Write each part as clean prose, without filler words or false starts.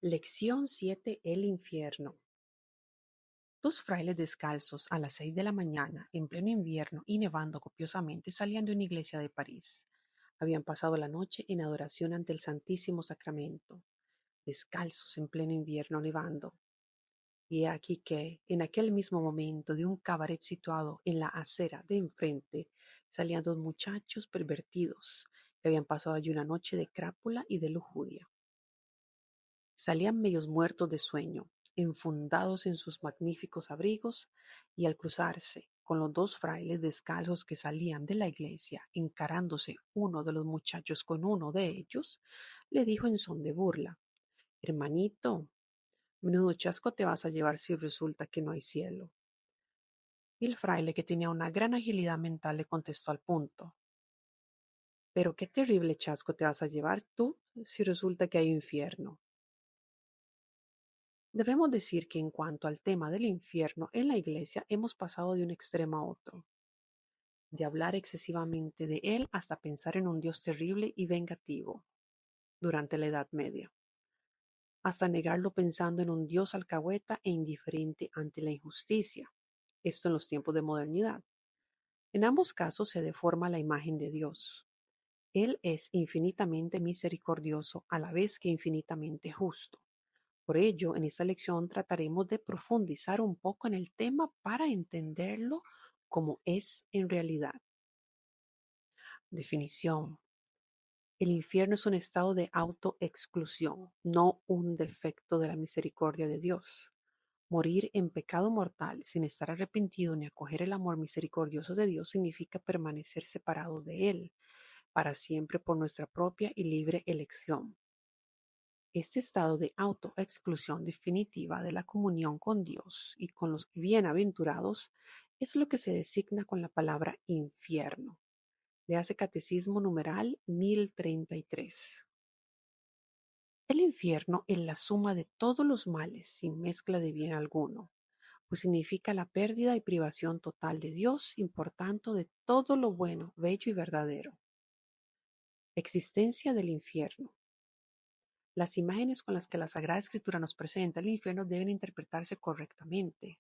Lección 7: El infierno. Dos frailes descalzos a las 6 de la mañana, en pleno invierno y nevando copiosamente, salían de una iglesia de París. Habían pasado la noche en adoración ante el Santísimo Sacramento, descalzos en pleno invierno nevando. Y he aquí que, en aquel mismo momento, de un cabaret situado en la acera de enfrente, salían dos muchachos pervertidos que habían pasado allí una noche de crápula y de lujuria. Salían medios muertos de sueño, enfundados en sus magníficos abrigos, y al cruzarse con los dos frailes descalzos que salían de la iglesia, encarándose uno de los muchachos con uno de ellos, le dijo en son de burla: «Hermanito, menudo chasco te vas a llevar si resulta que no hay cielo». Y el fraile, que tenía una gran agilidad mental, le contestó al punto: «Pero qué terrible chasco te vas a llevar tú si resulta que hay infierno». Debemos decir que en cuanto al tema del infierno en la Iglesia hemos pasado de un extremo a otro, de hablar excesivamente de él hasta pensar en un Dios terrible y vengativo durante la Edad Media, hasta negarlo pensando en un Dios alcahueta e indiferente ante la injusticia, esto en los tiempos de modernidad. En ambos casos se deforma la imagen de Dios. Él es infinitamente misericordioso a la vez que infinitamente justo. Por ello, en esta lección trataremos de profundizar un poco en el tema para entenderlo como es en realidad. Definición. El infierno es un estado de autoexclusión, no un defecto de la misericordia de Dios. Morir en pecado mortal sin estar arrepentido ni acoger el amor misericordioso de Dios significa permanecer separados de Él para siempre por nuestra propia y libre elección. Este estado de autoexclusión definitiva de la comunión con Dios y con los bienaventurados es lo que se designa con la palabra infierno. Léase Catecismo numeral 1033. El infierno es la suma de todos los males sin mezcla de bien alguno, pues significa la pérdida y privación total de Dios y por tanto de todo lo bueno, bello y verdadero. Existencia del infierno. Las imágenes con las que la Sagrada Escritura nos presenta el infierno deben interpretarse correctamente.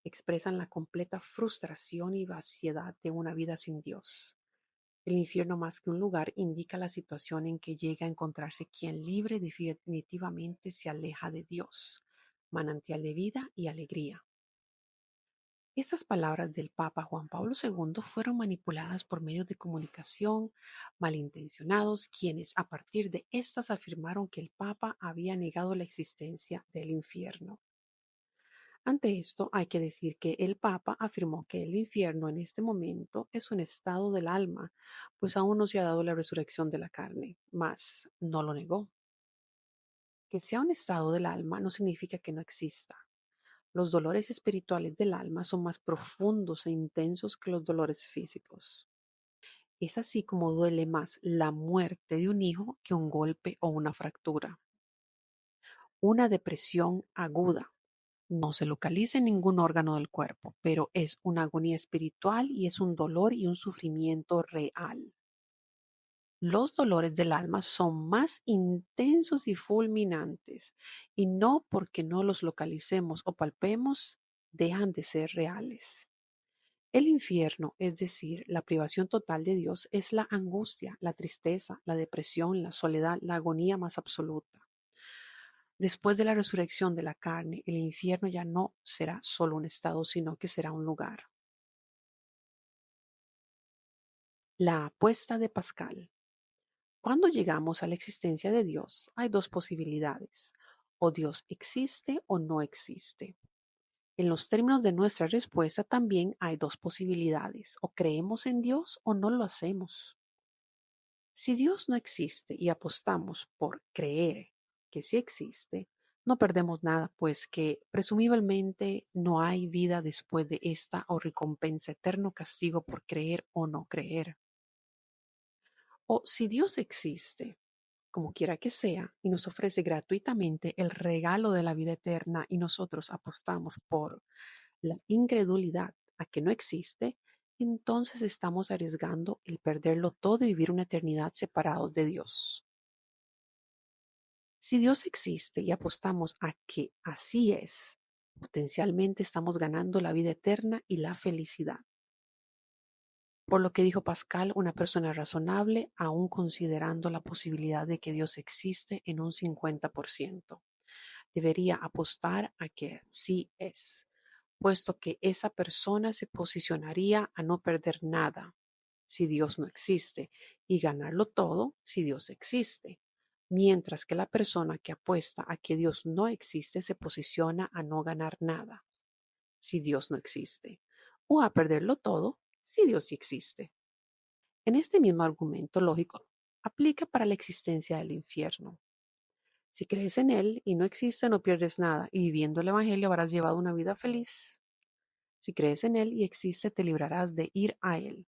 Expresan la completa frustración y vaciedad de una vida sin Dios. El infierno, más que un lugar, indica la situación en que llega a encontrarse quien libre definitivamente se aleja de Dios, manantial de vida y alegría. Estas palabras del Papa Juan Pablo II fueron manipuladas por medios de comunicación malintencionados, quienes a partir de estas afirmaron que el Papa había negado la existencia del infierno. Ante esto hay que decir que el Papa afirmó que el infierno en este momento es un estado del alma, pues aún no se ha dado la resurrección de la carne, mas no lo negó. Que sea un estado del alma no significa que no exista. Los dolores espirituales del alma son más profundos e intensos que los dolores físicos. Es así como duele más la muerte de un hijo que un golpe o una fractura. Una depresión aguda no se localiza en ningún órgano del cuerpo, pero es una agonía espiritual y es un dolor y un sufrimiento real. Los dolores del alma son más intensos y fulminantes, y no porque no los localicemos o palpemos, dejan de ser reales. El infierno, es decir, la privación total de Dios, es la angustia, la tristeza, la depresión, la soledad, la agonía más absoluta. Después de la resurrección de la carne, el infierno ya no será solo un estado, sino que será un lugar. La apuesta de Pascal. Cuando llegamos a la existencia de Dios, hay dos posibilidades: o Dios existe o no existe. En los términos de nuestra respuesta también hay dos posibilidades: o creemos en Dios o no lo hacemos. Si Dios no existe y apostamos por creer que sí existe, no perdemos nada, pues que presumiblemente no hay vida después de esta o recompensa eterno castigo por creer o no creer. O si Dios existe, como quiera que sea, y nos ofrece gratuitamente el regalo de la vida eterna y nosotros apostamos por la incredulidad a que no existe, entonces estamos arriesgando el perderlo todo y vivir una eternidad separados de Dios. Si Dios existe y apostamos a que así es, potencialmente estamos ganando la vida eterna y la felicidad. Por lo que dijo Pascal, una persona razonable, aún considerando la posibilidad de que Dios existe en un 50%, debería apostar a que sí es, puesto que esa persona se posicionaría a no perder nada si Dios no existe y ganarlo todo si Dios existe, mientras que la persona que apuesta a que Dios no existe se posiciona a no ganar nada si Dios no existe, o a perderlo todo si Dios sí existe. En este mismo argumento lógico aplica para la existencia del infierno. Si crees en él y no existe, no pierdes nada, y viviendo el Evangelio habrás llevado una vida feliz. Si crees en él y existe, te librarás de ir a él.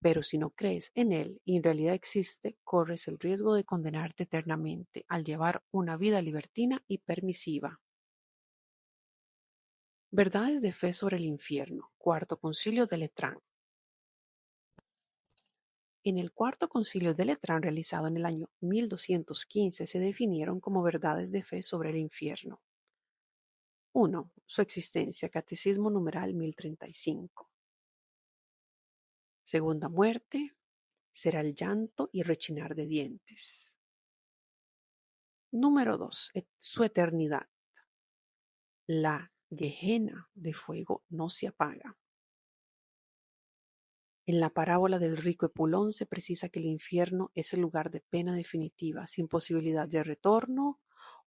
Pero si no crees en él y en realidad existe, corres el riesgo de condenarte eternamente al llevar una vida libertina y permisiva. Verdades de fe sobre el infierno. Cuarto Concilio de Letrán. En el Cuarto Concilio de Letrán, realizado en el año 1215, se definieron como verdades de fe sobre el infierno. 1. Su existencia. Catecismo numeral 1035. Segunda muerte. Será el llanto y rechinar de dientes. Número 2. Su eternidad. La Gehenna de fuego no se apaga. En la parábola del rico Epulón se precisa que el infierno es el lugar de pena definitiva, sin posibilidad de retorno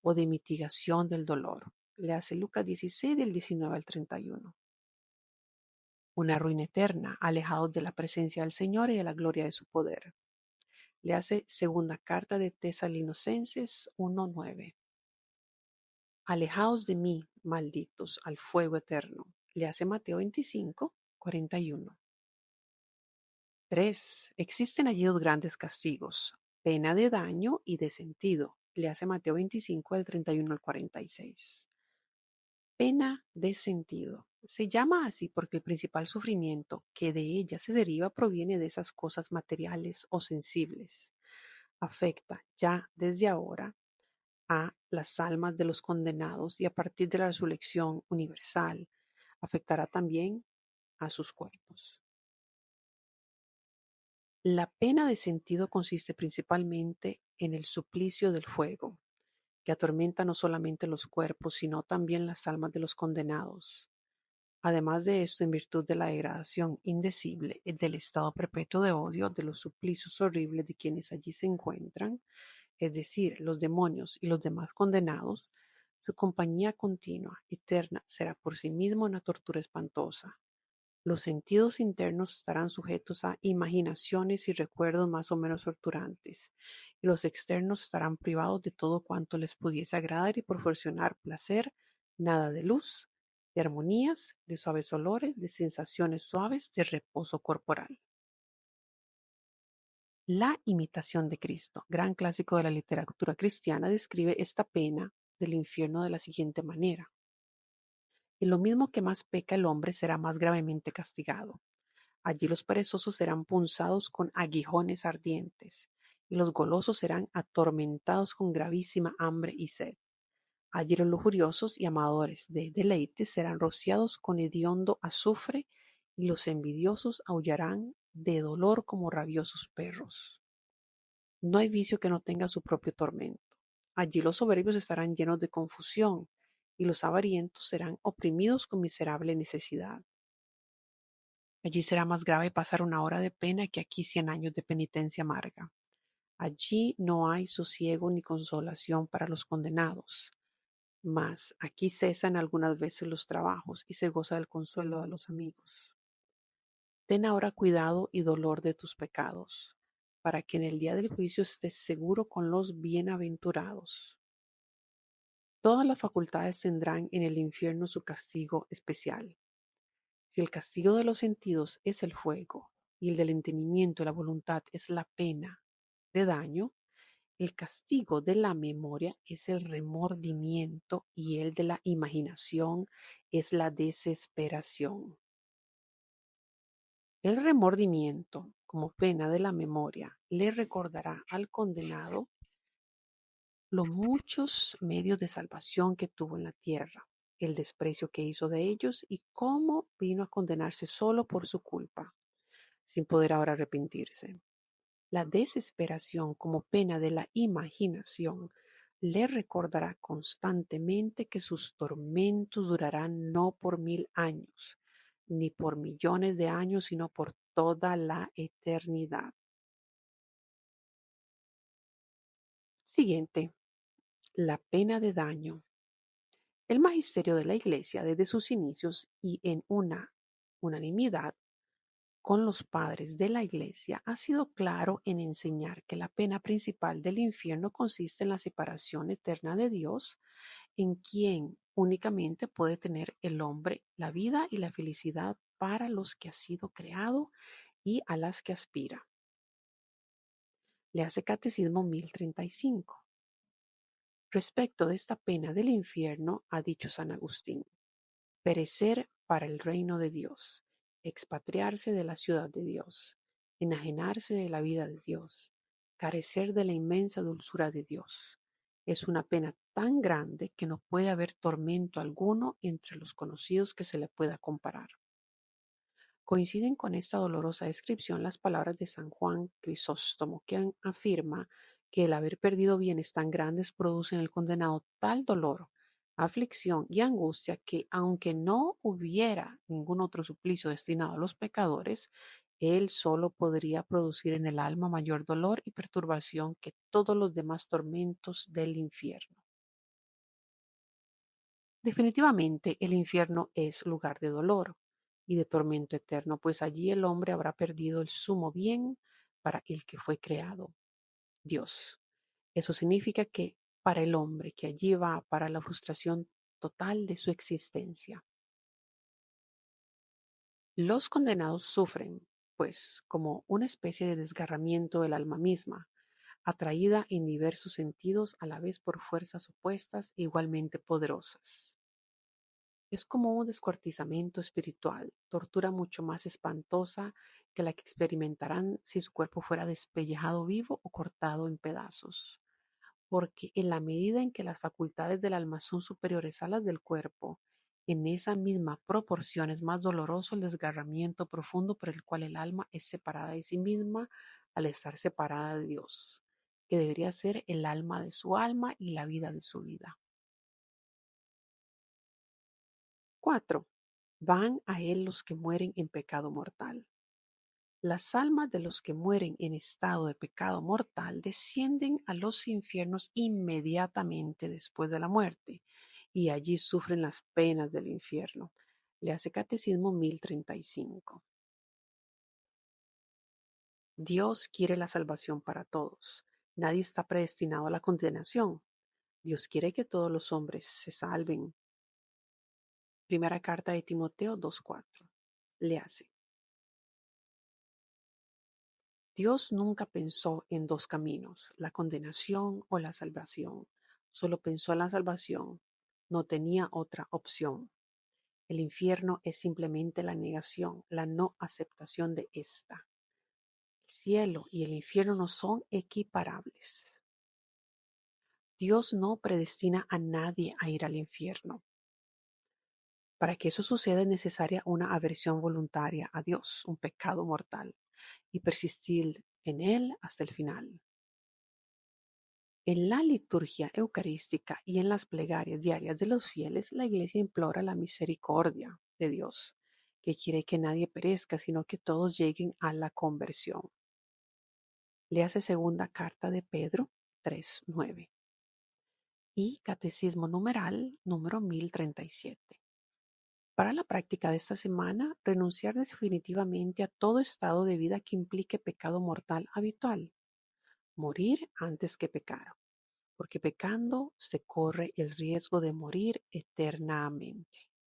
o de mitigación del dolor. Léase Lucas 16 del 19 al 31. Una ruina eterna, alejados de la presencia del Señor y de la gloria de su poder. Léase Segunda Carta de Tesalonicenses 1:9. Alejaos de mí, malditos, al fuego eterno. Léase Mateo 25:41. 3. Existen allí dos grandes castigos, pena de daño y de sentido. Léase Mateo 25 del 31 al 46. Pena de sentido. Se llama así porque el principal sufrimiento que de ella se deriva proviene de esas cosas materiales o sensibles. Afecta ya desde ahora a las almas de los condenados y a partir de la resurrección universal afectará también a sus cuerpos. La pena de sentido consiste principalmente en el suplicio del fuego, que atormenta no solamente los cuerpos, sino también las almas de los condenados. Además de esto, en virtud de la degradación indecible y del estado perpetuo de odio de los suplicios horribles de quienes allí se encuentran, es decir, los demonios y los demás condenados, su compañía continua, eterna, será por sí misma una tortura espantosa. Los sentidos internos estarán sujetos a imaginaciones y recuerdos más o menos torturantes, y los externos estarán privados de todo cuanto les pudiese agradar y proporcionar placer, nada de luz, de armonías, de suaves olores, de sensaciones suaves, de reposo corporal. La imitación de Cristo, gran clásico de la literatura cristiana, describe esta pena del infierno de la siguiente manera. En lo mismo que más peca el hombre será más gravemente castigado. Allí los perezosos serán punzados con aguijones ardientes, y los golosos serán atormentados con gravísima hambre y sed. Allí los lujuriosos y amadores de deleites serán rociados con hediondo azufre, y los envidiosos aullarán de dolor como rabiosos perros. No hay vicio que no tenga su propio tormento. Allí los soberbios estarán llenos de confusión, y los avarientos serán oprimidos con miserable necesidad. Allí será más grave pasar una hora de pena que aquí 100 años de penitencia amarga. Allí no hay sosiego ni consolación para los condenados, mas aquí cesan algunas veces los trabajos y se goza del consuelo de los amigos. Ten ahora cuidado y dolor de tus pecados, para que en el día del juicio estés seguro con los bienaventurados. Todas las facultades tendrán en el infierno su castigo especial. Si el castigo de los sentidos es el fuego y el del entendimiento y la voluntad es la pena de daño, el castigo de la memoria es el remordimiento y el de la imaginación es la desesperación. El remordimiento, como pena de la memoria, le recordará al condenado los muchos medios de salvación que tuvo en la tierra, el desprecio que hizo de ellos y cómo vino a condenarse solo por su culpa, sin poder ahora arrepentirse. La desesperación como pena de la imaginación le recordará constantemente que sus tormentos durarán no por 1000 años, ni por millones de años, sino por toda la eternidad. Siguiente, la pena de daño. El magisterio de la Iglesia desde sus inicios y en una unanimidad con los padres de la Iglesia ha sido claro en enseñar que la pena principal del infierno consiste en la separación eterna de Dios, en quien únicamente puede tener el hombre la vida y la felicidad para los que ha sido creado y a las que aspira. Le hace Catecismo 1035. Respecto de esta pena del infierno, ha dicho San Agustín: perecer para el reino de Dios, expatriarse de la ciudad de Dios, enajenarse de la vida de Dios, carecer de la inmensa dulzura de Dios. Es una pena tan grande que no puede haber tormento alguno entre los conocidos que se le pueda comparar. Coinciden con esta dolorosa descripción las palabras de San Juan Crisóstomo, que afirma que el haber perdido bienes tan grandes produce en el condenado tal dolor, aflicción y angustia que, aunque no hubiera ningún otro suplicio destinado a los pecadores, él solo podría producir en el alma mayor dolor y perturbación que todos los demás tormentos del infierno. Definitivamente el infierno es lugar de dolor y de tormento eterno, pues allí el hombre habrá perdido el sumo bien para el que fue creado, Dios. Eso significa que para el hombre que allí va para la frustración total de su existencia. Los condenados sufren, pues, como una especie de desgarramiento del alma misma, atraída en diversos sentidos a la vez por fuerzas opuestas e igualmente poderosas. Es como un descuartizamiento espiritual, tortura mucho más espantosa que la que experimentarán si su cuerpo fuera despellejado vivo o cortado en pedazos. Porque en la medida en que las facultades del alma son superiores a las del cuerpo, en esa misma proporción es más doloroso el desgarramiento profundo por el cual el alma es separada de sí misma al estar separada de Dios, que debería ser el alma de su alma y la vida de su vida. 4. Van a él los que mueren en pecado mortal. Las almas de los que mueren en estado de pecado mortal descienden a los infiernos inmediatamente después de la muerte y allí sufren las penas del infierno. Le hace Catecismo 1035. Dios quiere la salvación para todos. Nadie está predestinado a la condenación. Dios quiere que todos los hombres se salven. Primera carta de Timoteo 2:4. Le hace: Dios nunca pensó en dos caminos, la condenación o la salvación. Solo pensó en la salvación. No tenía otra opción. El infierno es simplemente la negación, la no aceptación de esta. El cielo y el infierno no son equiparables. Dios no predestina a nadie a ir al infierno. Para que eso suceda es necesaria una aversión voluntaria a Dios, un pecado mortal, y persistir en él hasta el final. En la liturgia eucarística y en las plegarias diarias de los fieles, la Iglesia implora la misericordia de Dios, que quiere que nadie perezca, sino que todos lleguen a la conversión. Le hace segunda carta de Pedro 3:9 y Catecismo numeral número 1037. Para la práctica de esta semana, renunciar definitivamente a todo estado de vida que implique pecado mortal habitual. Morir antes que pecar, porque pecando se corre el riesgo de morir eternamente.